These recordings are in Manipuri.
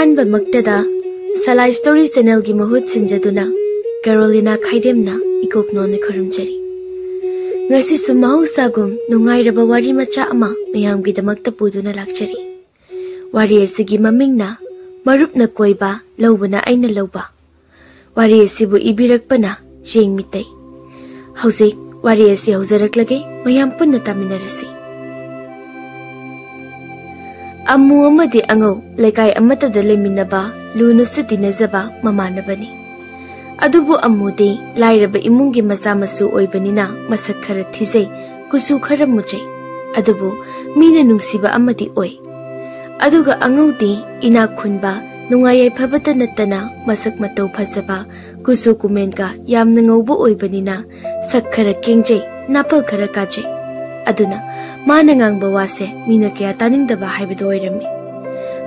अहानबा मक्तदा सलाई स्टोरी चैनल की महूत सिंजदुना Carolina खाइदेमना इकोकनोने खरुमजरी ngasi sumau sagum nungai raba wari macha ama mayam gi damakta puduna lakchari wari asigi mamingna Marupna koiba Loubana eina louba wari asibu ibirakpana Cheng Meetei hauzik wari asi hauzaraklage mayam punna taminarasi ammu amadi angau lekai amata da leminaba lunu sitinazaba mamanabani adubu amude lairaba imungi masa masu oibanina masak khara thizai kusu khara mujai adubu mina nungsiba amadi oi aduga angaude ina khunba nungayai phabata natana masak matau phasaba kusu kumenga yamna ngauba oibanina sak khara kengjai napal khara kajai aduna mana ngangba wase mina kya taningdaba haibado oirami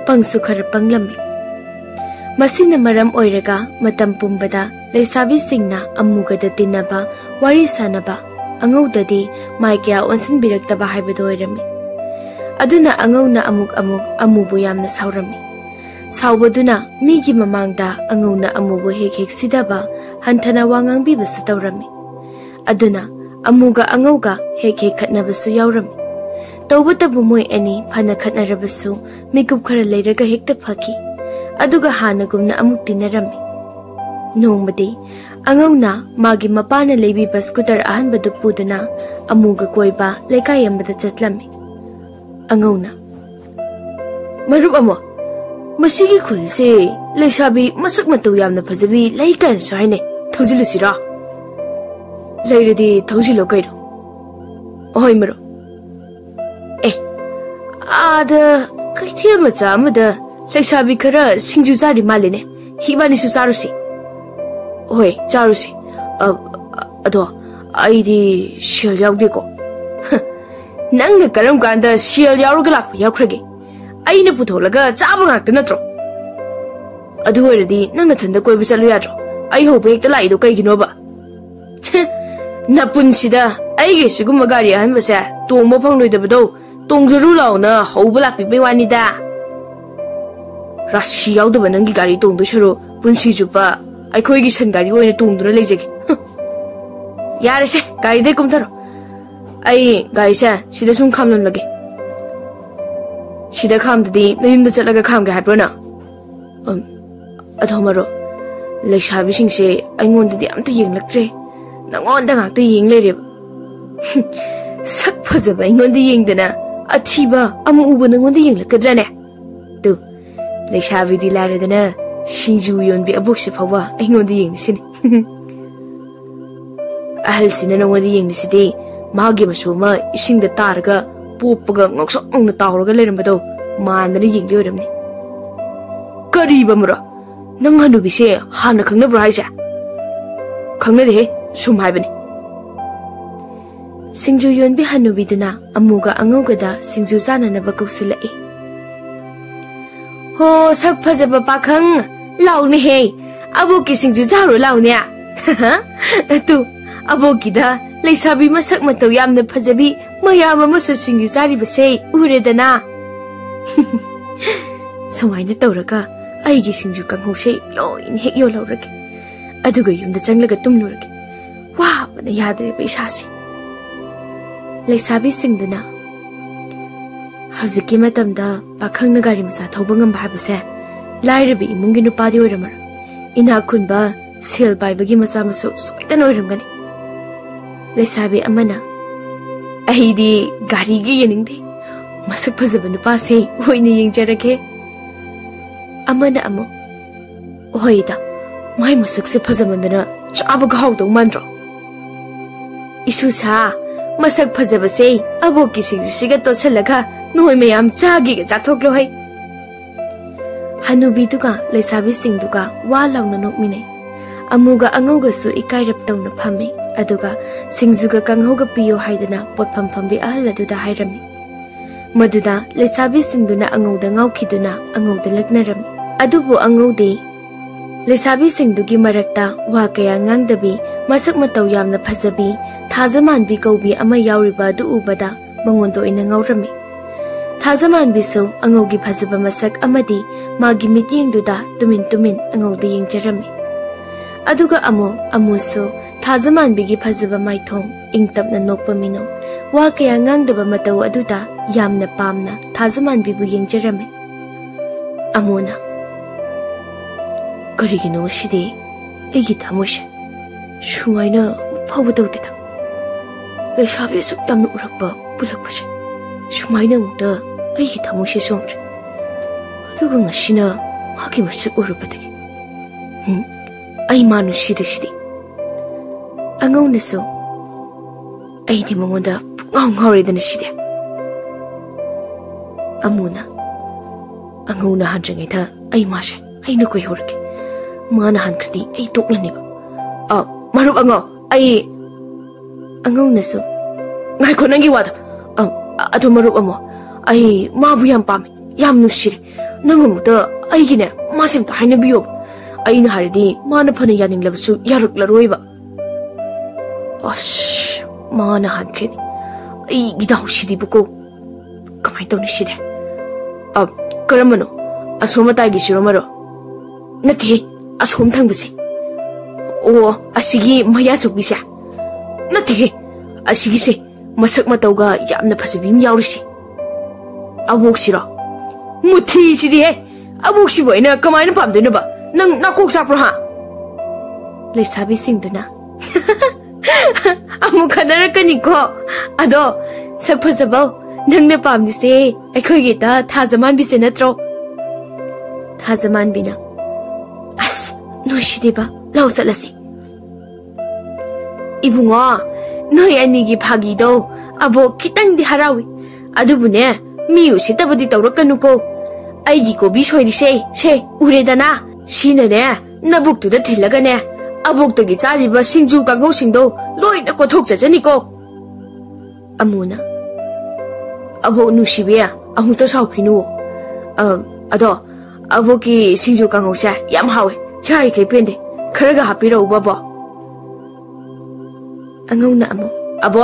pangsu khara panglammi masina maram oiraga matam pumbada leisabi singna amugada tinaba wari sanaba angaudadi mai kya onsin biraktaba haibado oirami aduna angauna amuk amubu yamna saurami saubaduna migi mamangda angauna amubu hek sidaba hantana wangang bibasu tawrami aduna amuga angauga hek khatnabasu yaurami tawbatabu moi ani phana khatnarabasu mikup khara leiraga hekta phaki aduga hanagumna amuk tinarami nongmadi angauna magi mapana leibi baskutar ahanbadu puduna amuga koiba lekai ambada chatlami angauna marup amo masigi khulse leisabi masak matau yamna phajabi leikan saine thaujilusira leiradi thaujilo kairo oi maro ada kaithil macha amada leisabi khara singju jari maline hibani su charusi oi charusi ado aidi shil yaugde ko nangna karam ganda shil yauruga lakpa yaukrage aina putholaga chaba ngakta natro adu oiradi nangna thanda koiba chalu yadro ai hobe hekta laido kaigino ba napunsida aige siguma gari ahanbase tongba phangloidabado tongjaru launa hauba lakpi bewani da rashi yaudaba nangi gari tongdu charo punsi jupa aikhoigi san gari oina tongduna leijage yare se gari de kumtharo ai gari sa sida sum khamlam lage sida khamdadi nayumda chatlaga khamge habrona adhomaro leisabi singse aingondadi amta yenglaktre nangonda ngakta yenglere sak phajaba aingonda yengdana athiba amu uba nangonda yenglakadrane tu leisabi di laredana singju yonbi abokse phawa aingonda yengnisini ahalsina nangonda yengnisidi magi masuma isingda taraga popaga ngoksok ngna tawraga lerambado mandana yengli oramni kariba mura nang hanubise hana khangnabra haisa khangnade he sum haibani singju yonbi hanubiduna amuga angaugada singju jananaba kausilai ho sak phajaba pakhang launi he aboki singju jaro launi tu aboki da leisabi masak matau yamna phajabi mayam amasu singju jari base uredana somaina tawraga aigi singju kanghose loin hek yo lawrage aduga yumda changlaga tumlurage wa bana yadre paisasi leisabi singduna haziki matamda pakhangna gari masa thobangam bhabase lairabi imungi nupadi oramar ina khunba sel baibagi masa masu soidan oramgani leisabi amana aidi gari gi yeningde masak phajaba nupa se hoine yengjarake amana amo oida mai masak se phajamandana chaba ghaudau mandro isu sa masak phajaba se aboki singju siga tochalaga noi mayam chagi ga chathoklo hai hanubi duga leisabi singduga wa launa nokmine amuga angauga su ikairap tawna phame aduga singjuga kanghoga piyo haidana potpham phambi ahaladuda hairami maduda leisabi singduna angauda ngaukhiduna angauda laknarami adubu angaude leisabi singdugi marakta wa kaya ngangdabi masak matau yamna phajabi thajamanbi kaubi ama yauriba du ubada mangondo ina ngaurami Thazamanbisu angaugi phazaba masak amadi magi mityengduda tumin angauda yengjarami. Aduga amusu Thazamanbigi phazaba maithong ingtapna nokpa mino wa kaya ngangdaba matau aduda yamna pamna Thazamanbibu yengjarami. Amuna karigino shidi egi thamushe shumaina phawdawdeda lesabi su yamna urakba bulakpase shumaina mukta egi thamushe songre aduga ngasina magi masak urubadagi ai manu shidi angaunasu aidi mangonda ngauredana shidi amuna angauna hanjangeda ai mashe aina koi horake mana hankrati ai toklaniba marup angau ai angaunasu ngai ko nangi wada adu marup amo ai mabu yam pame yam nushire nangamuta ai gine masim ta haina biyo aina haridi mana phana yaning labsu yaruk laroiba mana hankreni ai gidau shidi buko kamai tawni shide karamano asoma tagi shiromaro nate asom thangbisi asigi maya chokbisa nate asigi se masak matawga yamna phasibim yawrisi abok siro muthi sidi he abok si boina kamaina pamdoina ba nang nakok sapro ha lesabi singduna amu khanarakani ko ado sak phasabau nangna pamdise aikhoigi ta Thazamanbise natro Thazamanbina as noishideba lau salasi ibungo noi anigi phagido abo kitangdi harawi adubune mi usitabadi tawrakanu ko aigi ko bishoiri se uredana shine ne nabuktuda thilagane aboktagi chariba singju kangau singdo loina kothok jajani ko amuna abo nusibiya amuta saukhinu ado aboki singju kangau sa yam hawe chai ke pende kharaga hapiro babo angauna abo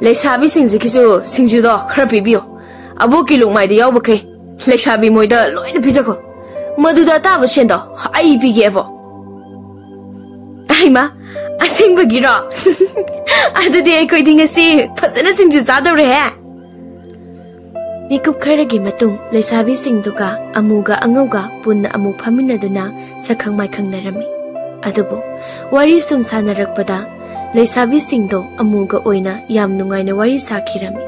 lesabi singji kisu singju do khara pibiyo aboki lungmai de yaw bakai lesabi moida loina pijako maduda taba sendo ai pige abo aima asing bagiro adudi ai koi dingasi phasana singju sadore he Mikup kharagi matung lesabi singduga amuga angauga punna amu phaminaduna sakhang mai khangnarami adubo wari sum sanarakpada lesabi singdo amuga oina yam nungaina wari sakhirami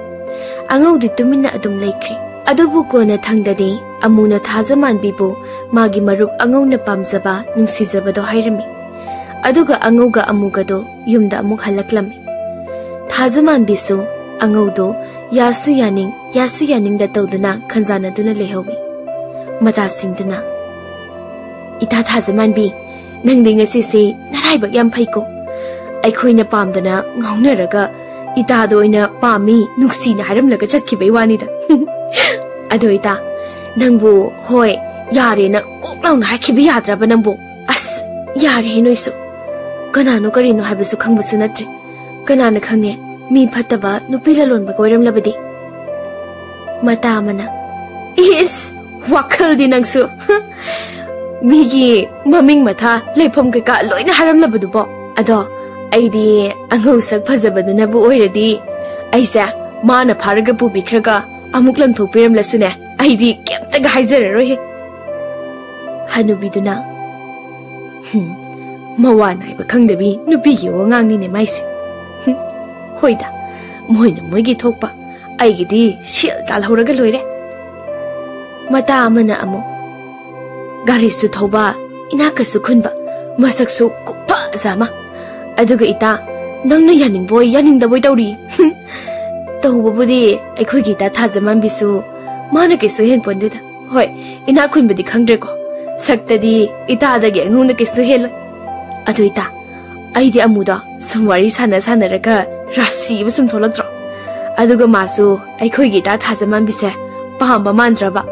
angaudi tuminna adum laikri adubu kona thangdadi amuna Thazamanbibu magi marup angauna pamjaba nungsijabado hairami aduga angauga amugado yumda amuk halaklami Thazamanbisu angaudo yasu yaning da tawduna khanjana duna lehawi mata singduna ita Thazamanbi nangdi ngasi se naraiba yam phaiko aikhoina pamdana ngaunaraga ita doina pami nuksi na haramlaga chatkibai wani da ado ita nangbu hoi yare na koklauna hakibi yadraba nangbu as yare noisu kanano karino habisu khangbusu natri kanana khangne mi phataba nupila lonba koiram labadi mata amana is wakhal di nangsu migi maming matha lepham ka loina haram labadu bo ado aidi angau sak phajabadu na bu oiradi aisa mana pharaga pu bikhraga amuk lam thopiram lasune aidi kemta ga haizara roi hanubiduna mawana iba khangdabi nupi gi wangang ni ne maisi hoida moina moigi thokpa aigidi shil tal horaga loire mata amana amu gari su thoba inaka su khunba masak su kupa zama aduga ita nangna yaning da boy tawri tawbudi aikhoigi ta Thazamanbisu mana ke su hen pondeda hoi ina khunbudi khangdre ko saktadi ita dagi anguna ke su hel adu ita aidi amuda sumwari sana raga rasi busum tholatro aduga masu aikhoigi ta Thazamanbise pahamba mandraba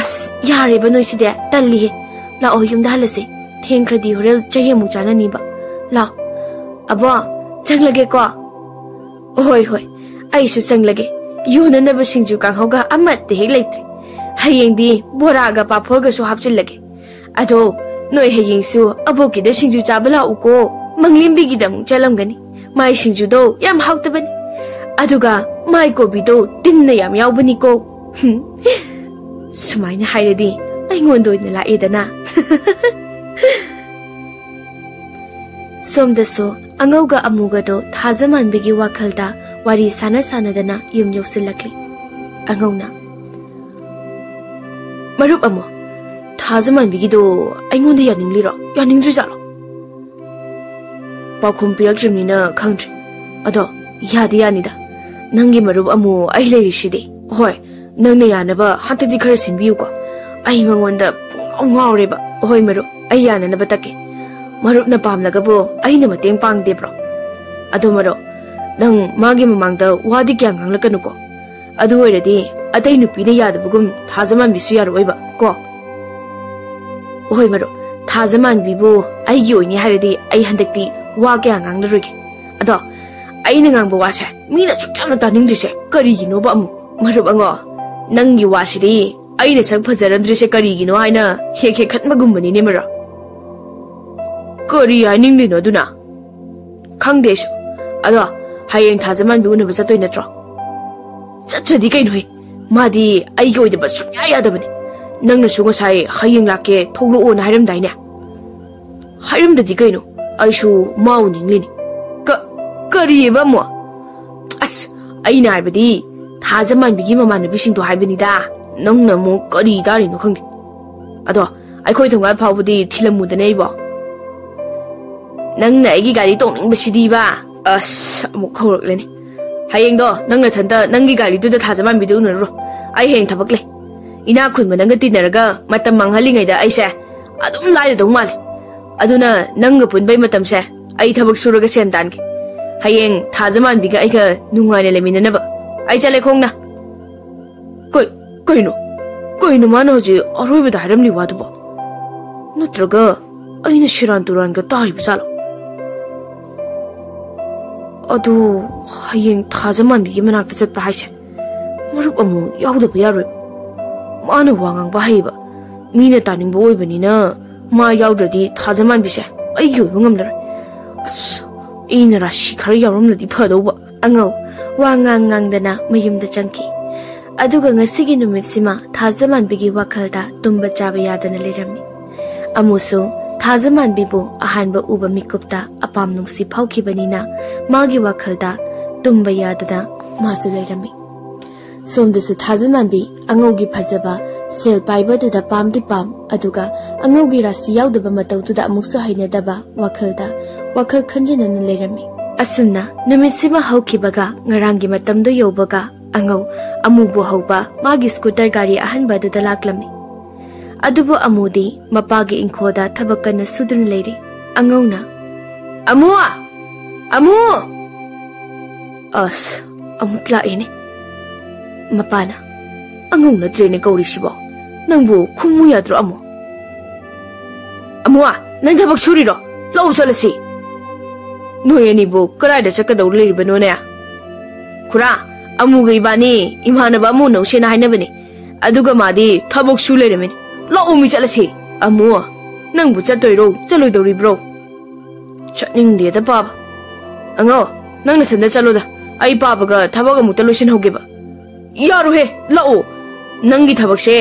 as yare ba noiside talli la o yumda halase thengkradi horel chaye mu chana ni ba la abo changlage ko hoi ai su changlage Yonanaba singju kanghoga amat de hek leitre. Hayengdi boraga paphorga su hapchillage. Ado noi hayengsu aboki da singju chabala uko manglimbi gi dam chalamgani. Mai singju do yam hautabani. Aduga mai kobi do tinna yam yaubani ko. Sumaina hairadi aingondo ina laedana. Somdaso angauga amuga do thazaman bigi wakhalda wari sana dana yum yosilakli. Angauna Marup amo thazaman bigi do aingonda yaningliro yaningdri jalo. Pakhum pirakjimina khangdri. Ado yadi yanida. Nangi marup amo ai leirishide. Hoi nangna yanaba hantadi khara sinbiyu ko. Ai mangonda ngaureba. Hoi marup ai yananaba takke. Marupna pamlagabo aina mateng pangdebro. Ado maro nang magi mamangda wadi kya nganglakanu ko. Adu oiradi atai nupina yadabugum thazaman bisu yaroiba ko. Hoi maro thazaman bibu aigi oini hairadi ai handakti wa kya nganglaroge. Ado aina ngangba wase mina sukyamna taningdrise karigino ba amu. Marup ango nangi wasiri aina sak phajaramdrise karigino haina hek khatmagumani ne maro. Kori haning dino duna khangdesu ado hayeng thazaman bi unaba chatoi natro chachadi kaino he madi aigi oidaba sunya yadabani nangna su ngasai hayeng lakke thoglo on hairam daine hairam dadi kaino aishu mau ninglini kari ba mo as aina haibadi thazaman bigi mamana bising to haibani da nangna mo kari dari no khangdi ado aikhoi thonga phawbudi thilamudane ibo Nang na igi gari tongning basidi ba as amuk khorok leni hayeng do nang na thanda nangi gari du da thajaman bidu unaro ai heng thabakle ina khunma nang tinaraga matam manghalingai da aise adum lai da mal aduna nang ga punbai matam se ai thabak suraga sen dan ke hayeng thajaman biga ai ga nungai ne lemina ba ai chale khongna koino mana hoji aroi ba daram ni wadu ba nutraga aina shiran turan ga tari bisalo Ado hayeng thazaman bigi manakta chatpa haise marup amu yaudaba yaroi mana wangang ba haiba mina taningba oibanina ma yaudradi thazaman bise aigi oiba ngamlaroi eina rashi khara yauramladi phadauba angau wangang mayumda changki aduga ngasigi numitsima thazaman bigi wakhalda tumba chaba yadana leramni amuso Thazaman bibu ahanba uba mikupta apam nungsi phaukibanina magi wakhalda tumba yadada masu leirami somdasu thazaman bi angaugi phajaba sel paiba duda pamdi pam aduga angaugi rasi yaudaba matautuda amuksu hainadaba wakhal khanjinana leirami asumna numitsima haukibaga ngarangi matamdo yobaga angau amubu hauba magi scooter gari ahanba duda laklami Adubo amudi mapagi inkhoda thabakana sudun leiri angauna amu as amutla ene mapana angauna trene kauri sibo nangbu khumu yadro amu nang thabak suriro lau chalasi noyeni bo karaida chakadaw leiribano ne khura amu gei bani imhanaba amu no sena hainabani aduga madi thabak su leiremeni Lau mi chalasi amu nang bu chatoiro chaloi dori bro chatning de da baba ango nang na thanda chaloda ai baba ga thabaga mutalosin hogeba yaru he lau nangi thabak se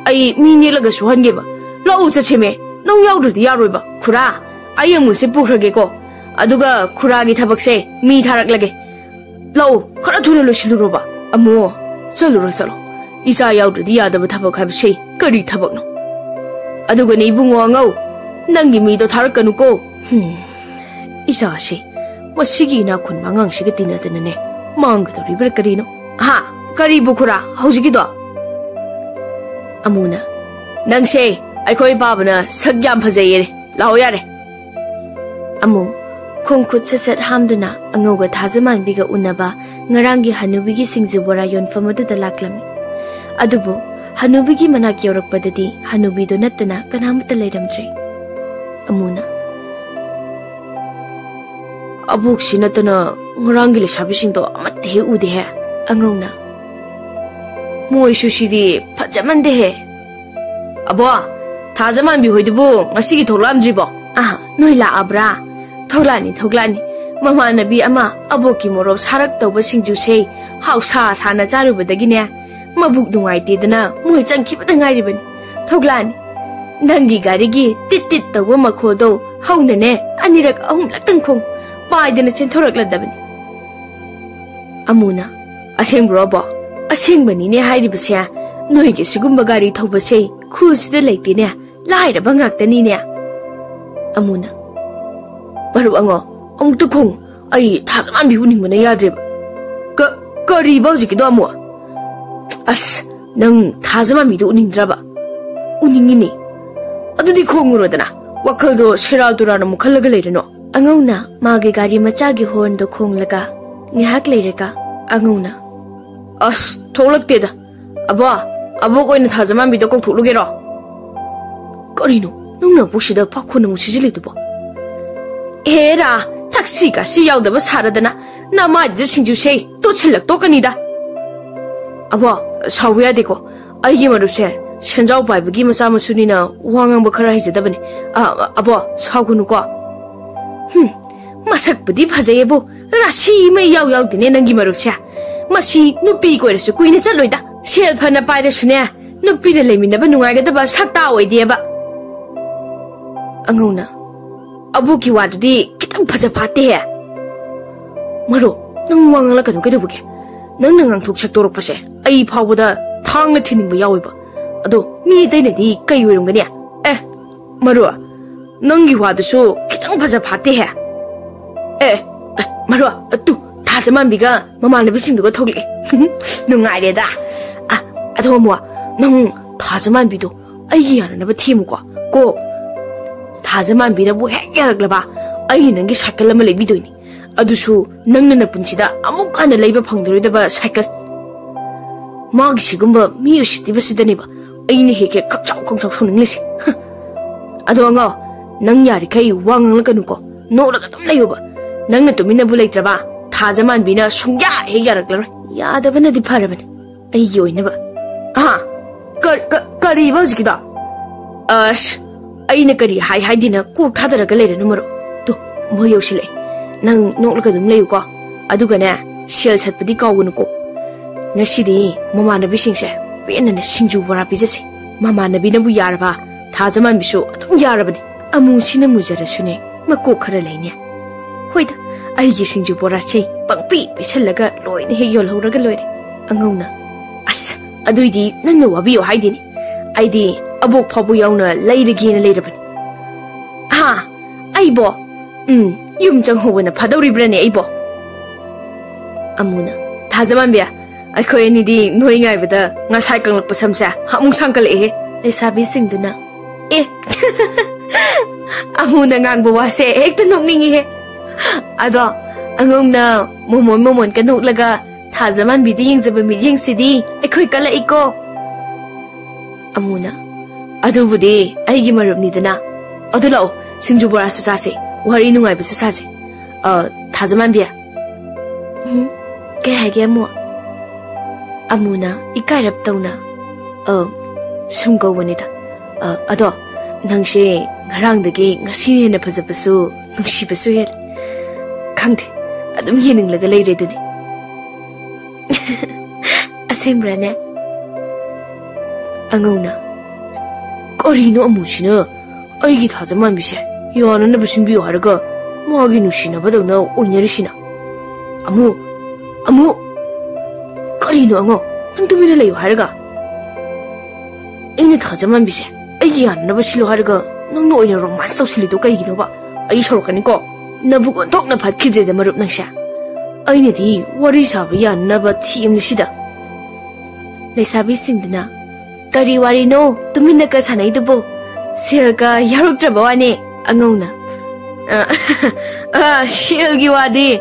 ai mi ne laga suhan geba lau chacheme nang yaudrdi yaroi ba khura ai amu se pukrage ko aduga khura gi thabak se mi tharak lage lau khara thuna losiluro ba amu chalo isa yaudrdi yadaba thabak habse kari thabak no aduga ni bungo ngau nangi mi do tharakanu ko isa se masigi na khun mangang siga tinadana ne mangga do ribra karino ha kari bukhura hojigi do amuna nangse aikhoi babana sagyam phajayere lao yare amu khongkhut sat hamduna angauga thazaman biga unaba ngarangi hanubigi singju bora yonfamadu da laklami adubu Hanubigi manak yorakpadadi hanubido nattana kanamata leiramdre amuna abuk sinatana ngurangi le sabisingdo amatti ude he angauna Moi sushidi fajaman de he. Abo, thajaman bi hoidubu ngasigi tholamdribo. Ah, noi la abra. Thoglani. Mama nabi ama aboki morop sarak tawba singju sei hausa sana zarubadagine. Mabuk dungaite dana moi changkibada ngairibani. Thoglani. Nangi garigi tit tawba makhodo haunane anirak ahumlak tangkhong paidana chenthoragladabani. Amuna, ashengbro bo. Ashengbani ne hairibase noige sigumba gari thawbase khusida leitine lairaba ngaktani ne. Amuna. Marup ango amukta khong ai thajaman bi uningmana yadreba. Kari baujikido amu. As nang thajaman bi do uningdraba. Uningini. Adudi khongurodana. Wakhaldo seradurana mukhallaga leirano. Angona mage gari machagi horn do khonglaga ngihak leirega angona. As thoklakteda. Abo koina thajaman bi do kokthulugero. Karino nungna bushida pakhuna musijilidubo. Era taxi ka si yaudaba saradana namadi singju sei to chilak to kanida. Abo sawiya deko aigi marupse senjau paibagi macha masunina wangang ba khara hijadabani. Abo sagunu ko. Masak budi phajayebo rasi mai yaw dine nangi marupse. Masi nupi koirasu kuina chaloida. Sel phana paire sune nupi ne leminaba nungaigadaba sakta oidieba. Angona Abuki wadudi kitang phajapate he. Maro, nang wangala kanu kedubuke. Nang ngang thuk torok pase. Ai phawda thangna thiningba yawiba. Ado mi dainadi kai oirumgani. Maro, nangi wadusu kitang phajapate he. Maro, tu thajaman biga mamanabi singduga thogli. Nungaireda. Ado mo nang thajaman bido ai yananaba thimuko. Ko Thajaman bina bu hek yaraglaba ai nangi cycle ama lebidoini adusu nangna na punsida amuk ana leiba phangdoridaba cycle mag sigumba mi usiti basidani ba aini heke kakchau songlisi ado anga nang yari kai wangang la kanuko no la gadam layoba nangna tumina bu leitraba Thajaman bina sungya hek yaraglar yadabana di pharabani ai yoinaba kari bajikida aina kari hai dina ko thadaraga leira numero to moyo sile nang nokla dum leyu ko aduga ne sel satpadi kawunu ko ngasidi mamanabi singse pena ne singju bora bijasi mamanabi na bu yarba Thajaman bisu adum yarabani amu sina mujara sune mako khara leine hoida aigi singju bora chei pangpi pisalaga loine he yol horaga loire angona as aduidi nangna wabiyo haidini aidi abok phabu yauna leirigi na leirabani aibo yum chang hobana phadori brane aibo amuna Thajaman bia akhoi ni di noi ngai bada nga sai kanglak pasamsa hamung sangkal he lesabi singduna amuna ngang bo wase ekta nokningi he ado angongna momon kanok laga Thajaman bi di yingzaba mi yingsidi akhoi kala iko amuna Adubudi aigi marup nidana adulao singju bora susase wari nungai bu susase Thajaman bia ke hage mo amuna ikairap tawna sumgo wanida ado nangse ngarangdagi ngasine na phajabasu nungsibasu he khangde adum yeninglaga leire duni asembrane angona Karino amusina aigi Thajaman bise yana busimbiyo haraga magi nusina badagna oinarisina amu karino ango nang tumira leyo haraga ina Thajaman bise aigi yana basilo haraga nang no oina romance tawsilido kaigino ba ai sorokani ko nabugo tokna phatkije de marup nangsha aina di wari saba yana ba thiimnisida lesabi singdna Kari wari no tumina ka sanai dubo silga yaruk trabawani angona shilgi wadi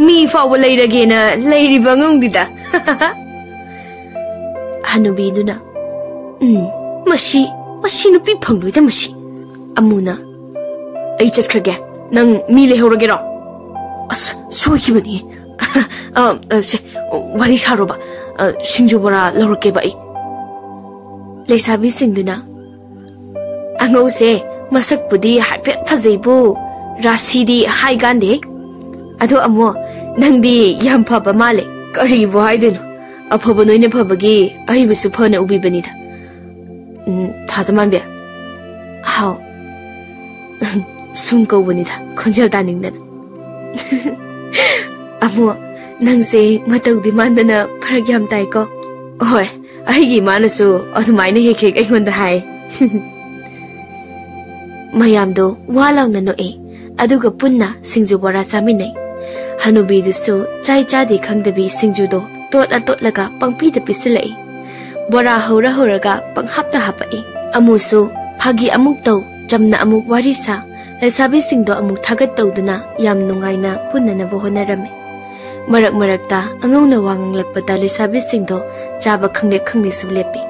mi fawo leirage na leiriba ngongdida hanubi duna mashi nupi phangloida mashi amuna ai chatkhage nang mi lehoragero as soikibani se wari saroba Singju bora lorke bai. Leisabi singduna. Angau se masak pudi haipet phazaibu rasi di hai gande. Ado amo nangdi yam phaba male kari bo haideno. Aphaba noine phabagi ai bisu phana ubi banida. Thazaman be. How? Sum ko banida. Khonjal taningdana. Amo nangse matau di mandana pharag yam tai ko. Hoi, aigi manasu adumaina hek aingonda hai. Mayamdo walau nano aduga punna singju bora saminai. Hanubi dusu chai chadi khangdabi singju do totlaga pangpi da pisilai. Bora hora horaga panghapta hapai. Amusu phagi amuk tau jamna amuk warisa. Lesabi singdo amuk thagat tawduna yam nungaina punna na bohonarame. Marak marakta angawna wanganglakpata lesabi singdo chaba khangde sublepi.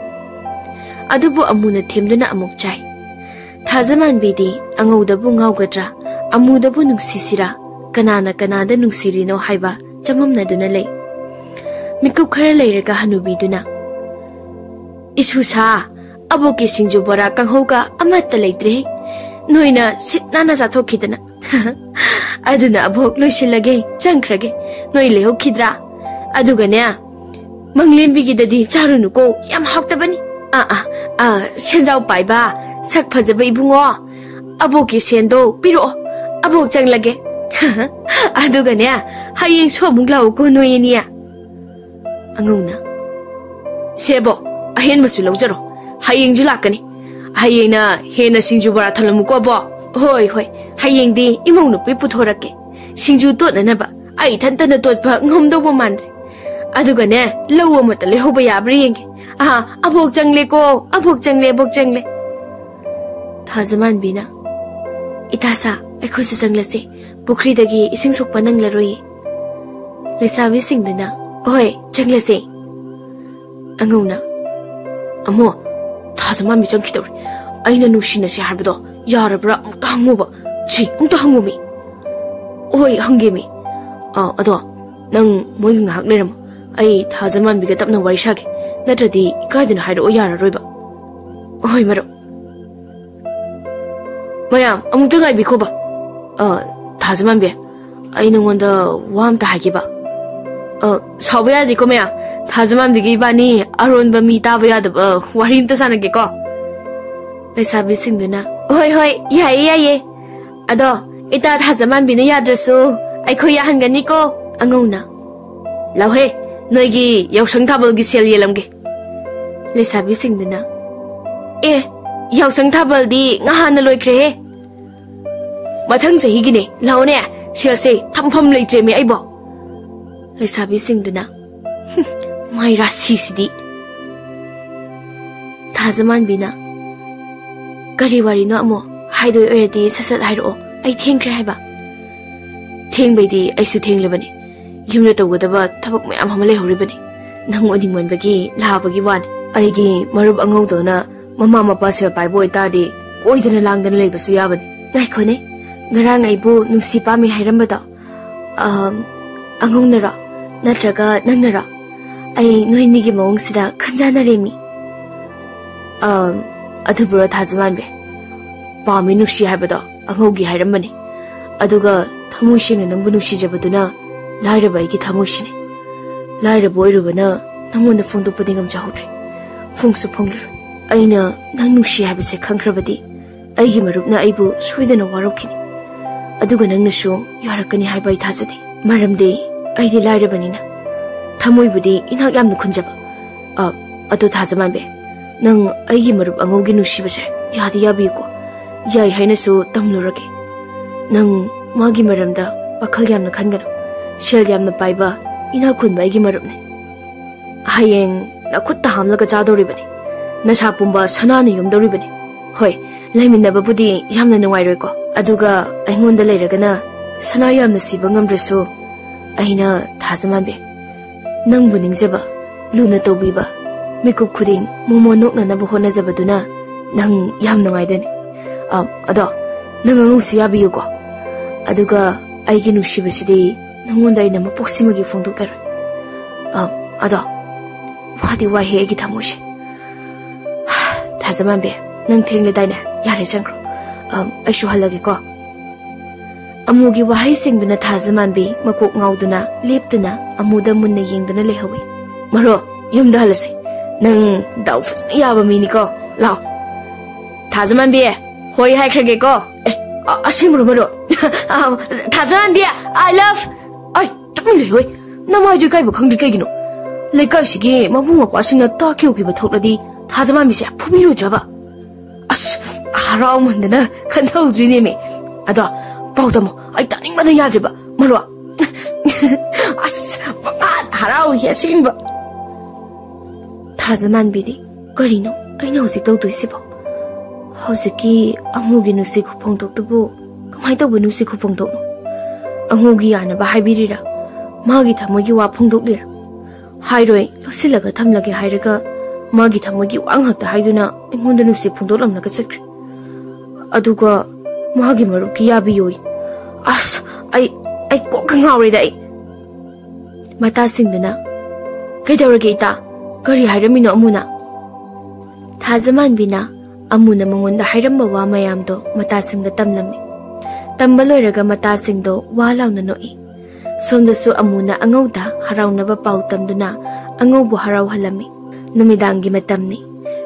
Adubu amuna themduna amuk chai. Thazaman bidi angawdabu ngawgadra amudabu nuksisira kanana nuksirino haiba chamamna duna lay. Mikup khara layraga hanubiduna. Isusa aboki singju bora kanghoga amatta laytre. Noina sitnana sathokidana. Aduna abok loisilage changkrage noi lehokidra. Adugane manglembi dadi charunuko yam hawtabani. Senjau paiba sak phajaba ibungo aboki sendo piro abok changlage. Adugane hayeng somung lau ko noyenia. Anguna sebo ahen masu laujaro hayeng julakani. Hayena hena singju bara thalamuko bo. Hoi hayeng di imong nupi puthorake. Singju tot nanaba ai thantana tot ba ngomdobo mandre. Adugane lawo mata lehoba yabri yenge. Abok changle ko abok changle. Thazaman bina itasa ekhoi se changlase pukri dagi ising sokpa nanglaroi. Lesabi singdana hoi changlase. Anguna amo Thazaman mi changkidori aina nushina se habdo yarabra muthanguba chi mutahangumi. Hoi hangemi. Ado nang moi ngak leram ai Thazaman biga tapna wari sage natradi ikaidina hairo yararoiba. Hoi Marup mayam amukta ngai bikoba. Thazaman be ai nangwanda wamta hagiba. Saube yadi ko maya Thazaman bigi bani aronba mi taba yadaba warimta sanage ko. Lesabi singduna hoi yaye. Ado ita Thazaman bina yadrasu aiko yahangani ko. Angawna lauhe noigi yausang thabalgi sel yelamge. Lesabi singduna yausang thabaldi ngahana loikre. Mathang sahigine laune selse thampham leitre me aibo. Lesabi singduna mai rasi sidi. Thazaman bina kari wari no amo haidoi oiradi sasat hairo ai thengkre haiba. Thengbaidi aisu thenglebani yumna tawgadaba thabak mayam hama lehoribani. Nang oningmonbagi labagi wan aigi marup angawdona mama mapa sel paibo itadi koidana langdana leibasu yabani. Ngaikone ngarang aibu nungsi pami hairambada angawnara natraga nangnara ai noinigi mawngsida khanjanaremi. Athubura Thazaman be pami nungsi haibada angawgi hairambani. Aduga thamoishina nangbu nuksijabaduna lairaba aigi thamoishine. Lairaba oirubana nangonda phongdokpadi ngamjahudre. Phongsu phonglur aina nang nungsi haibase khangkrabadi aigi marupna aibu soidana warokini. Aduga nangnasu yarakani haiba ithazade. Maramde aidi lairabanina thamoibudi inak yamna khunjaba. Ado Thazaman be nang aigi marup angawgi nusibase yadi yabiko yai hainasu tamlurage. Nang magi maramda wakhal yamna khangano sel yamna paiba ina khunba aigi marupne. Hayeng nakutta hamlaga chadoribani nasa pumba sanana yumdoribani. Hoi laiminababudi yamna nungairoi ko. Aduga aingonda leiragana sana yamna siba ngamdrasu aina Thazaman be nangbu ningjaba luna tawbiba mikup khuding momo noknanaba honajabaduna nang yam nungaidani. Ado nang angawsi yabiyo ko. Aduga aigi nuksibasidi nangonda aina mapoksimagi phongdoklaroi. Ado वादी वाहे की थमोशे थाजमान बे नंग थेंगले दाइने यारे चंग्रो अशु हलगे को अमुगी वाहे सिंगदुना थाजमान बे मकोक ngauduna leptuna amuda munna yengduna lehawi maro yumda halase nang daw fasna yaba mini ko lao थाजमान बे होय हाइख्रगे को असिमरो मरो थाजमान बे आई लव आई तुमले होय नमाइदु काइबो खंगदि कइगिनो लेकाइसिगे मबुंग मपासिना ताकियोगिबो थोकलदि थाजमान बिसे फुबिरो जबा अस हराव मनदना खनौद्रिने मे अदा पाउदमो आई तानिंगमना याजबा मरो अस पगात हराव यासिंबा थाजमान बिदि करिनो आइना होजिक तौदोइसिबो होजिकी अमुगी नुसि खुफोंदोक्तबो कमाय तौबो नुसि खुफोंदोक्नो अमुगी यानबा हाइबिरिरा मागी थमोगी वा फोंदोक्लिरा हाइरोय लसिलगा थमलगे हाइरगा मागी थमोगी वांगहक्ता हाइदुना इंगोंदा नुसि फोंदोक्लमनगा चतख्रे अदुगा मागी मरुपकी याबियोय अस आई कोक ngaurida ai mata singduna kaidawrage ita kari hairamino amuna थाजमान बिना अमुना मंगोंदा हाइरम्बा वा मयामदो मता सिंगदा तमलमी तंबा लोइरगा मता सिंगदो वा लाउना नोई सोमदसु अमुना अंगौदा हराउनबा पाउ तमदुना अंगौबु हराउ हलमी नुमिदांगी मतमनी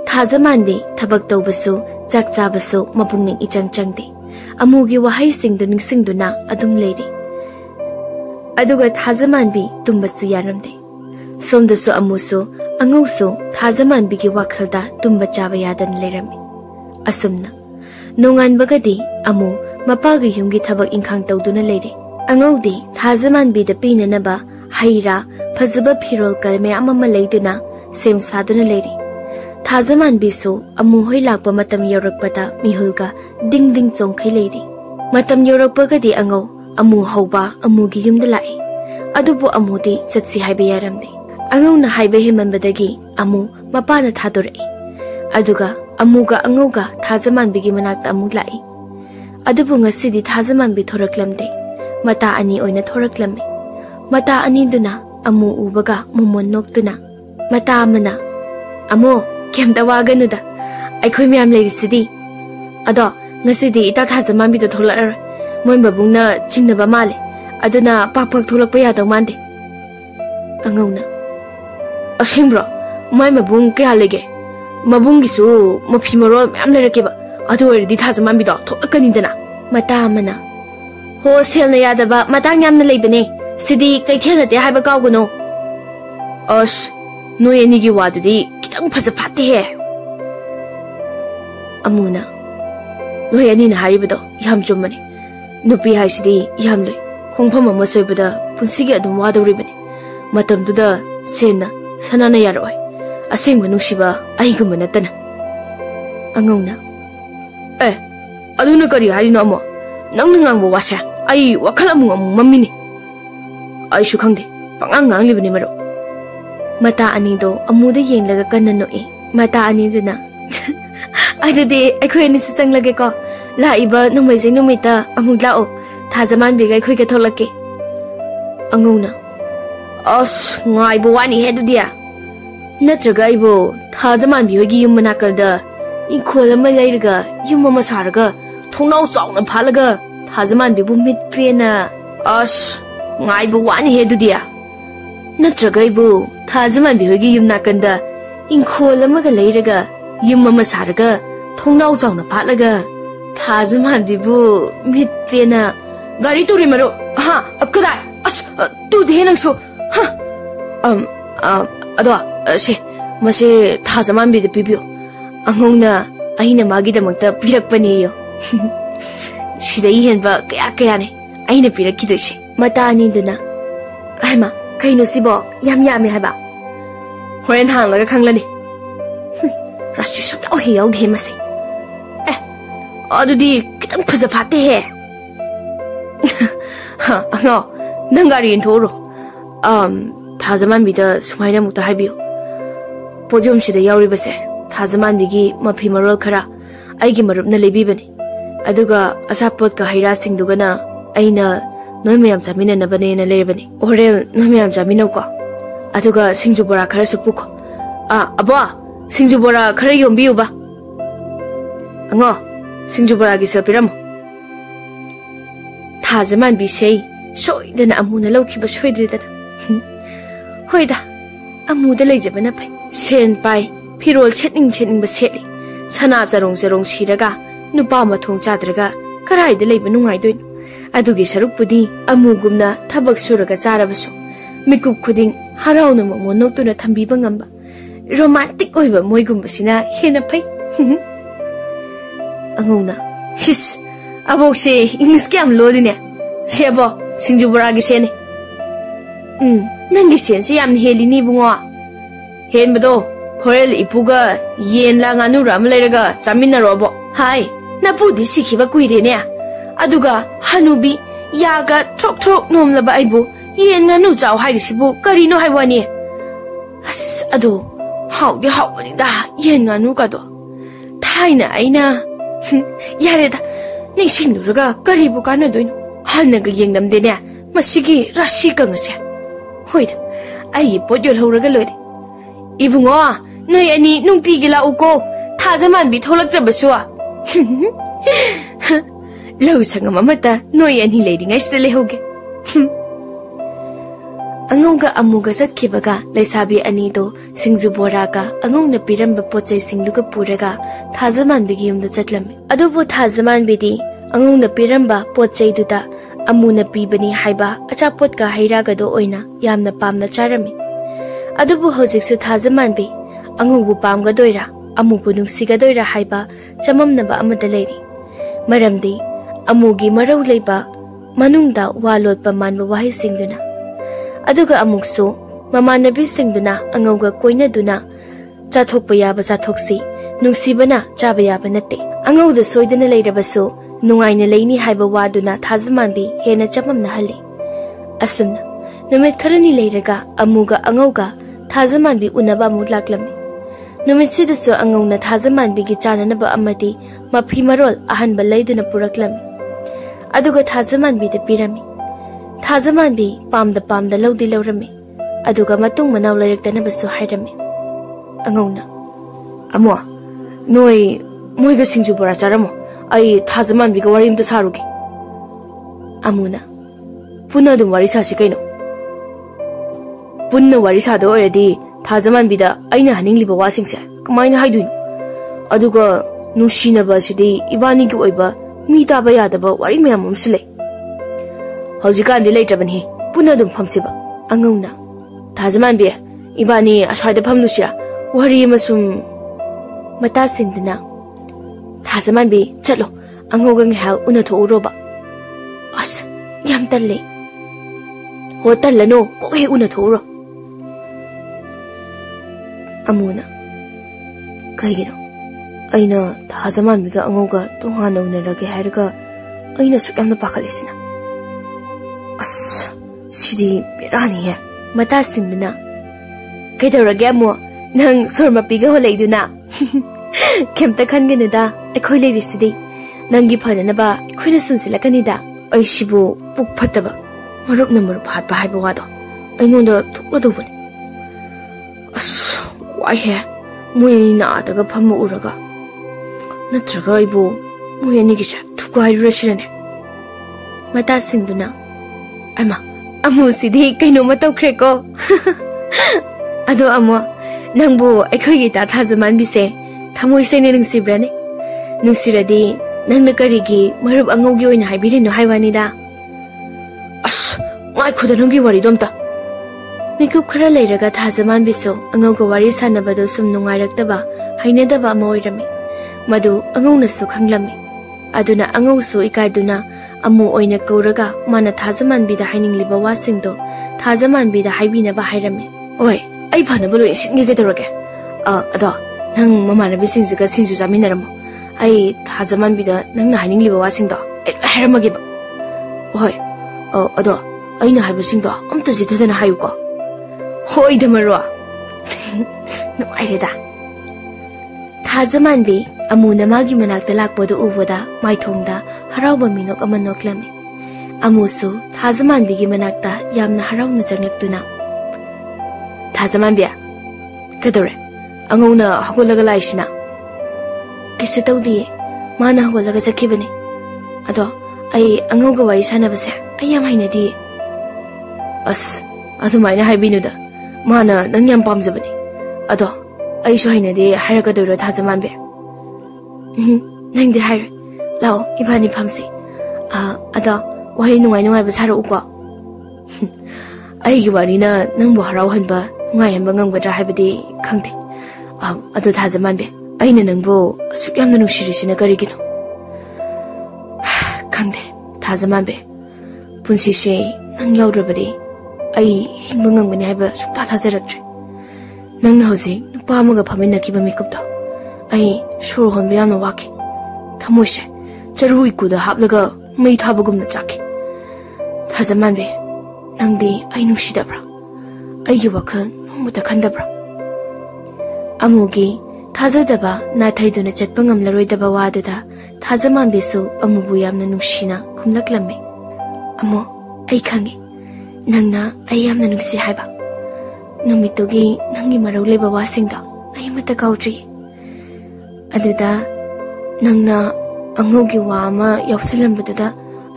थाजमान बे थबक तौबसु चाक चाबसु मपुंगनिंग इचंग चंगदे अमुगी वाहै सिंगदु निंगसिंगदुना अदुम लेरी अदुगा थाजमान बे तुंबसु यारमदे सोमदसु अमुसु अंगौसु थाजमान बिगी वाखलदा तुंबा चाबा यादन लेरमी असुमना नोंगानबगदी अमु मपागी युमगी थबक इंखांग तौदुना लेरे अंगौदी थाजमान बिदा पीननबा हैरा फजबा फिरोल कलमे अममा लेदुना सेम सादुना लेरी थाजमान बिसु अमु होय लाकपा मतम यौरकपदा मिहुलगा डिंग डिंग चोंखै लेरी मतम यौरकपगदी अंगौ अमु हौबा अमुगी युमदा लाई अदुबु अमुदी चतसी हाइबे यारमदे अंगौना हाइबे हेमनबदगी अमु मपाना थादोरई अदुगा अमुगा अंगौगा थाजमान बिगी मनाक्ता अमु लाई अदुबु ngasidi थाजमान बि थोरकलमदे मता अनि ओइना थोरकलमे मता अनि दुना अमु उबगा मुमोन नोक्तुना मता अमना अमो केमता वागनुदा अखोय म्याम लेरिसिदी अदो ngasidi ita थाजमान बि थोलरर मोय बबुंगना चिंगनबा माले अदुना पापक थोलकपा यादौ मानदे अंगौना असेंब्रो मोय मबुंग क्या लेगे मबुंगिसु मफी मरो म्याम लेरकेबा अदु ओरदि थाजमान बिदो थोलकनिदना मता अमना हो सेलना यादबा मतांग यामना लेबने सिदी कैथेलते हाइबा काउगनो अस नोय एनिगी वादुदी खितंग फज फाते हे अमुना नोय एनिना हारिबदो याम चुमने नुपी हाइसिदी याम ले खोंफम अमा सोइबदा पुंसिगे अदुम वादौरिबने मतमदुदा सेना सनाना यारोय असेंग मनुसिबा आइगुम नतना अंगौना ए अदुना करी हारिनो अमो नंग ngangbो वासा आई वखल अमु अमु मम्मिनी आइसु खंगदे पंगांग nganglibने मरो मता अनिदो अमुदा येंगलगा कन्न नोए मता अनिदुना अदुदे अखोयनि सिचंगलगे को लाइबा नोमैजे नोमिता अमु लाओ थाजमान बेगा अखोयगे थोलके अंगौना अस ngaइबो वानी हे दुदिया नत्रगा आइबो थाजमान बिहोगी युम मनाकलदा इंखोल अमा लैरगा युम अमा सारगा थोंनाव चाउना फालगा थाजमान बिबु मित्रेना अस ngaइबो वानी हे दुदिया नत्रगा आइबो थाजमान बिहोगी युम नाकंदा इंखोल अमागा लैरगा युम अमा सारगा थोंनाव चाउना फालगा थाजमान बिबु मित्रेना गाड़ी तुरी मरो हां अकदा अस तू दे नंसो हां अदो से मसे थाजमान बिद पिबियो अंगौना अहिना मागिदमक्ता पिरकपनियो सिदई हेनबा कया कयाने अहिना पिरकिदोइसे मता अनिदुना आइमा कइनो सिबो याम यामे हाबा होरेन हांलगा खंगलनि राशि सुदाव हे याव दे मसे ए अदुदी कितम फजा फाते हे हा अंगो नंगारी इंथोरो थाजमान बिदा सुमाइना मुक्ता हाइबियो पोडियम सिदा यावरिबसे थाजमान बिगी मफी मरोल खरा आइगी मरुपना लेबिबने अदुगा असापोत का हैरा सिंगदुगना अइना नोय मयाम जामिननबने न लेबने ओरेल नोय मयाम जामिनौ को अदुगा सिंजु बोरा खरा सुपुखो Abo, singju bora khara yombi uba. Ango, singju bora gi sapiramo. Thajaman bi sei, soidana amuna laukhiba soidridana. Hoida, amuda leijabana pai. Sen pai, pirol setning ba setli. Sana jarong siraga, nupa mathong chadraga, karaida leiba nungai doin. Adugi sarukpudi amugumna thabak suraga charabasu. Mikup khuding harauna monok tuna thambiba ngamba. Romantic oiba moigumbasina hena pai. Angona, his, abok se English kyam lodine. Sebo, singju boragi sene. Nangi sen se yam heli ni bungo. Hen bado, horel ipuga yen la nganu ram leiraga chamina robo. Hai, napudi sikhiba kuire ne. Aduga hanubi yaga trok nomlaba aibu yen nganu chaw hairisibu karino haiwani. As adu haudi haubani da yen nganu kado. Thaina aina yareda ningsingluraga karibu kanadoino. Hanaga yengdamdene masigi rashi kangase. Hoida, ai pot yolhoraga loire. Ibungo, noi ani nungtigi lauko, thajaman bi tholaktrabasu. Lau sangam amata noi ani leiringai sida lehoge. Angonga amuga satkibaga laisabi anido singju boraga angongna piramba pochai singluga puraga thajaman bigi yumda chatlame. Adubu thajaman bidi angongna piramba pochai duda amuna pibani haiba achapot ka hairaga do oina yamna pamna charami. Adubu hojiksu thajaman bi angongu pamga doira amubu nungsiga doira haiba chamamnaba amada leiri. Maramdi amugi marau leiba manungda walotpa manba wahi singduna. Aduga amuksu mamanabi singduna angauga koina duna chathokpa yaba chathoksi nungsibana chaba yaba natte. Angauda soidana leirabasu nungaina leini haiba waduna thajamanbi hena chamamna halli. Asumna numit kharani leiraga amuga angauga thajamanbi unaba mu laklami. Numit sidasu angauna thajamanbi gi chananaba amati mafi marol ahanba leiduna puraklami. Aduga thajamanbi de pirami. Thajamanbi pamda laudi laurami. Aduga matung manaw lairikdanabasu hairami. Angauna, amo, noi moiga singju bora charamo. Ai thajamanbi ga warimta sarugi. Amuna, punna dum wari sasi kaino. Punna wari sado oredi thajamanbi da aina haningliba wasingse kamaina haiduino. Aduga nushinaba sidi ibani gi oiba mi taba yadaba wari mayam amsu lei. Hojikandi leitrabani punna dum phamsiba. Angauna, thajamanbi ibani aswaida phamnusira wari amasum mata singdana. Thajamanbi chatlo angoga ngha unatho uroba. As yam talle. Ho tallano ko he unatho uro. Amuna kaigino aina thajamanbi ga angoga tongana unarage hairaga aina suyamna pakhalisina. As sidi berani he mata singdana. Kaidorage amo nang surmapiga ho leiduna. Kemta khangenida ekhoi leirisidi nangi phananaba ekhoina sunsilakanida aishibu puk phataba marupna marup hatpa haiba wado aingonda thukladobani. As wai he moyani na daga phamma uraga natraga ibo moyani gisa thukai rasirane. Mata singduna ama amu sidi kaino matokre ko. Ado amo nangbu ekhoi gi ta thajamanbi se thamoi sene nungsibrane nungsiradi nangna karigi marup angaugi oina haibirino haiwanida. As ngai khuda nungi wari domta. Mikup khara leiraga thajamanbi so angauga wari sanabado sum nungairaktaba hainadaba ama oirami. Madu angauna su khanglami. Aduna angausu ikaiduna amu oina kauraga mana thajamanbi da hainingliba wasingdo thajamanbi da haibinaba hairami. Oi, ai phanaba loi sitnge gedorage. Ado nang mamanabi singjiga sinju jaminaramo. Ai thajamanbi da nangna hainingliba wasingdo hairamagiba. Oi, ado aina haibusingdo amta jithadana hayuko. Hoi damarwa. No aireda. Thajamanbi amuna magi manakta lakpodo uboda maithongda harauba minok ama noklami. Amusu thajamanbi gi manakta yamna harauna changlaktuna. Thajamanbi kadore angona hagolaga laisina kisu tawdi mana hagolaga jakhibani ado ai angauga wari sanabase ai yam hainadi as adumaina haibinuda mana nang yam pamjabani ado ai su hainadi haraga doro thajamanbe nangdi haire lao ibani phamsi ado wari nungai basara uko ai gi wari na nangbu harau hanba ngai hanba ngangbadra haibadi khangde ado thajamanbe aina nangbu asuk yamna nungsirisina karigino khangde thajamanbe punsi se nang yaurabadi ai hingba ngangbani haiba sukta thajaraktre nang na hoji nupa amaga phamina kiba mikupta ai suru honba yamna waki thamoise charu ikuda haplaga mai thabagumna chaki thajamanbe nangdi ai nungsidabra ai gi wakhal nomata khandabra amugi thajadaba na thaiduna chatpa ngamlaroidaba waduda thajamanbe su amubu yamna nungsina khumlaklamme amo ai khange nangna ai yamna nungsi haiba numitogi nangi marau leba wasingda ai mata kaudri aduda nangna angaugi wa ama yausilambaduda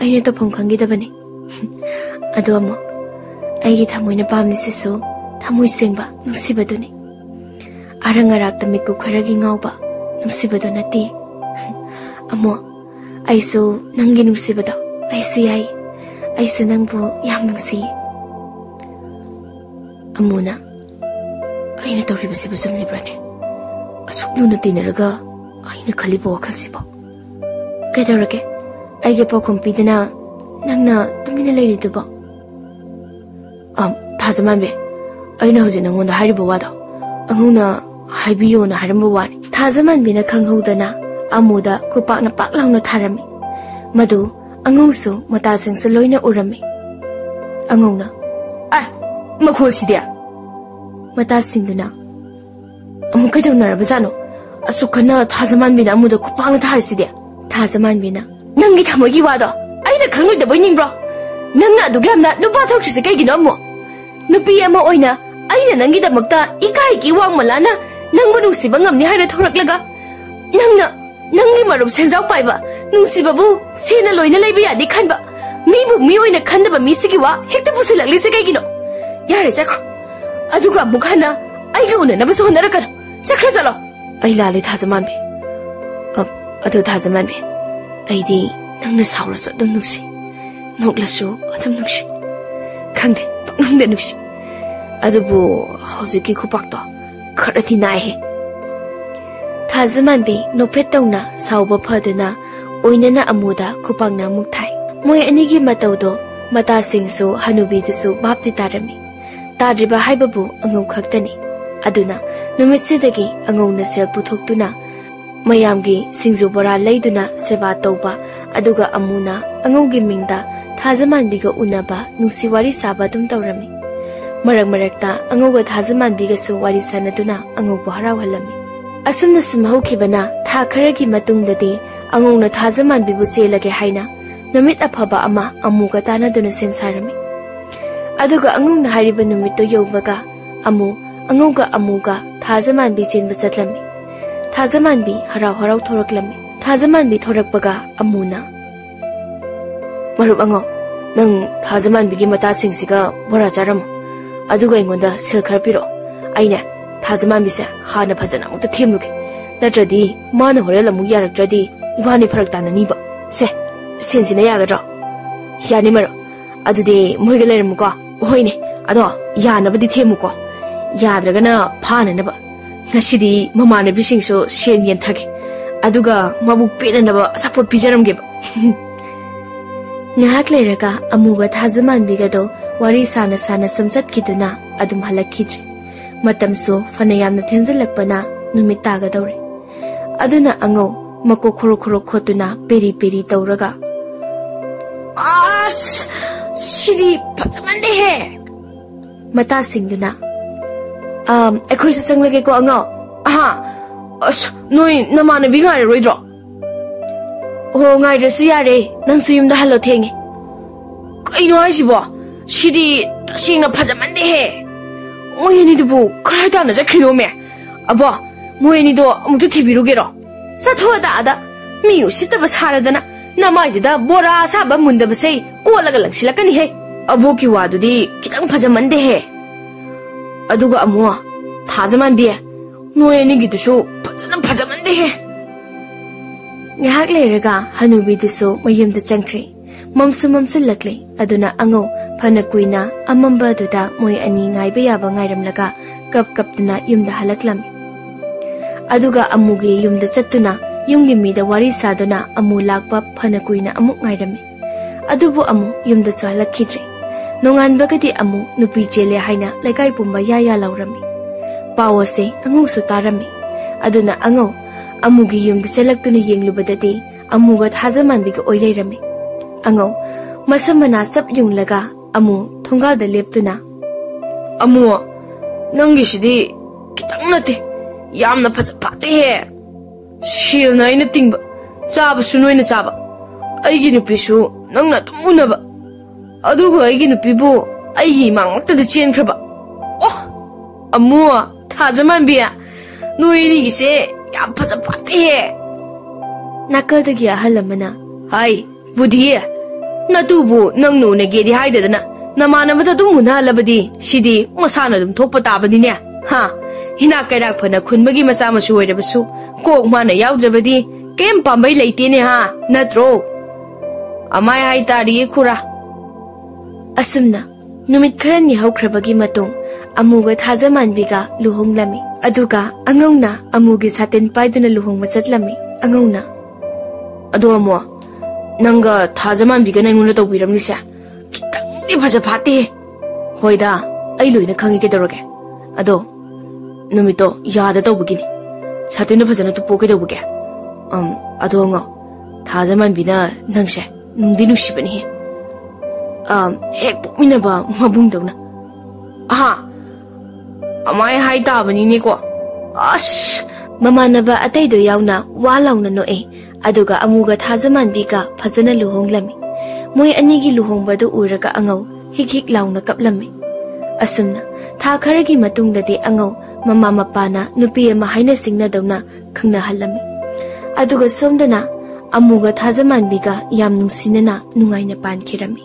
aina tofam khangidabani ado amo aigi thamoina pamnisisu thamoi sengba nungsibaduni arang arak miku kharagi ngauba nungsibado nati amo aisu nangi nungsibado aisu yai aisu nangbu yam nungsi amuna aina tawribasibu sumlibrane asuk luna tinaraga aina khaliba wakhalsibo kaidawrage aige pokhom pidana nangna tumina leiridubo thajamanbe aina hoji nangonda haribo wado anguna haibiyo na haramba wani thajamanbina khanghodana amuda kupakna paklangna tharami madu angausu matasingse loina urami angauna makhulsidia matasingduna amu kaidawnarabajano asukana thajamanbina amuda kupakna tharsidia thajamanbina nangi thamogi wado aina khangloidaboi ningbro nangna adugamna nupa thokrise kaigino amu nupi ama oina aina nangi damakta ikai ki wangmalana nangbu nungsiba ngamni haira thoraklaga nangna nangi marup senjau paiba nungsibabu sena loina leiba yadi khanba mibu mi oina khandaba misigi wa hekta pusilakli kaigino yare chakro aduga mukhana aiga unanaba so honarakar chakra chalo ai lale thajamanbe adu thajamanbe aidi nangna saurasu adum nungsi noglasu adum nungsi khangde paknungde nungsi adubu hojiki khupakto kharati naihe thajamanbe nophetawna sauba phaduna oinana amuda khupakna mukthai moi anigi matawdo mata singsu hanubi dusu bapti tarami tadriba haibabu angau khaktani aduna numitsidagi angau na sel puthoktuna mayamgi singju bora leiduna seba tawba aduga amuna angaugi mingda thajamanbiga unaba nungsi wari saba dum tawrami marakta angauga thajamanbiga su wari sanaduna angaubu harau halami asumna sumhaukibana tha kharagi matungdadi angauna thajamanbibu chelage haina numit aphaba ama amuga tanaduna semsarami aduga angauna hariba numitto yobaga angauga amuga thajamanbi chenba chatlami thajamanbi harau thoraklami thajamanbi thorakpaga amuna marup angau nang thajamanbigi mata singsiga bora charam aduga ingonda silkhar piro aina thajamanbise hana phajana mukta themluge natradi mana horel amu yaraktradi ibani pharak tananiba senjina yagadra yani maro adudi moiga leiramuko hoine ado yanabadi themuko yadragana phananaba ngasidi mamanabi singso sen yen thage aduga mabuk penanaba sapot pijaramgeba ngahak leiraga amuga thajamanbigado wari sana samsatkiduna adum halakhidri matamso fanayamna thenjalakpana numit tagadawre aduna angau mako khoro khotuna peri tawraga sidi phajamande he mata singduna ekhoi sa sanglage ko angau noi namanabi ngai roidro ngai resu yare nang suyumda halo thengi kaino haisibo sidi tasingna phajamande he oyani dubu kharai tana jakhrido me Abo, moini do amutu thibirugero. Sathoda ada mi usitaba saradana namaida bora saba mundaba sei kolaga langsilakani he. Abo ki wadudi kitang phajamande he. Aduga amu thajaman bi moini gidusu phajamande he. Ngahak leiraga hanubi dusu mayumda changkhre. Mamsu lakle aduna ango phana kuina amamba duda moi ani ngaiba yaba ngairamlaga kap-kaptuna yumda halaklami. Aduga amugi yumda chattuna yumgi mida wari saduna amu lakpa phana kuina amuk ngairami. Adubu amu yumda so halakhidre. Nonganbagadi amu nupi chele haina laikai pumba ya laurami. Pawase angu su tarami. Aduna ango amugi yumda chalaktuna yenglubadati amuga thajamanbiga oilairami. Ango masamana sap yunglaga amu thongalda leptuna. Amu nangishidi kitang nate yamna phate he. Shilna ina tingba chaba sunoina chaba. Aigi nupisu nangna tumunaba. Aduga aigi nupibu aigi mangmaktada chenkraba. Oh, amu thajamanbiya noini gise yam phate he. Nakaldagi ahalamana hai budhi natubu nang no negedi haidadana namanabada dum munhalabadi sidi masana dum thokpa tabani ne ha hina kairak phana khunbagi macha masu oirabasu kok mana yaudrabadi kem pambai leite ne ha natro amai hai tari khura asumna numit kharani haukrabagi matung amuga thajamanbiga luhonglami aduga angongna amugi saten paiduna luhongma chatlami angongna ado amo Nanga thajaman biga na nguna tawbiram ni sa kitang di bhaja phate hoida ai loina khangi ke doroge ado numito yada tawbugini satena bhajana tu poke dawbuge ado nga thajaman bina nangse nungdi nusibani hek pokmina ba mabung dawna aha amai hai ta bani ni ko ash mamana ba atai do yauna walauna no aduga amuga thajamanbiga phajana luhonglami moi anigi luhongbadu uraga angau hik launa kaplami asumna tha kharagi matungdadi angau mama mapana nupi ama haina singna dawna khangna halami aduga somdana amuga thajamanbiga yam nungsinana nungaina pankhirami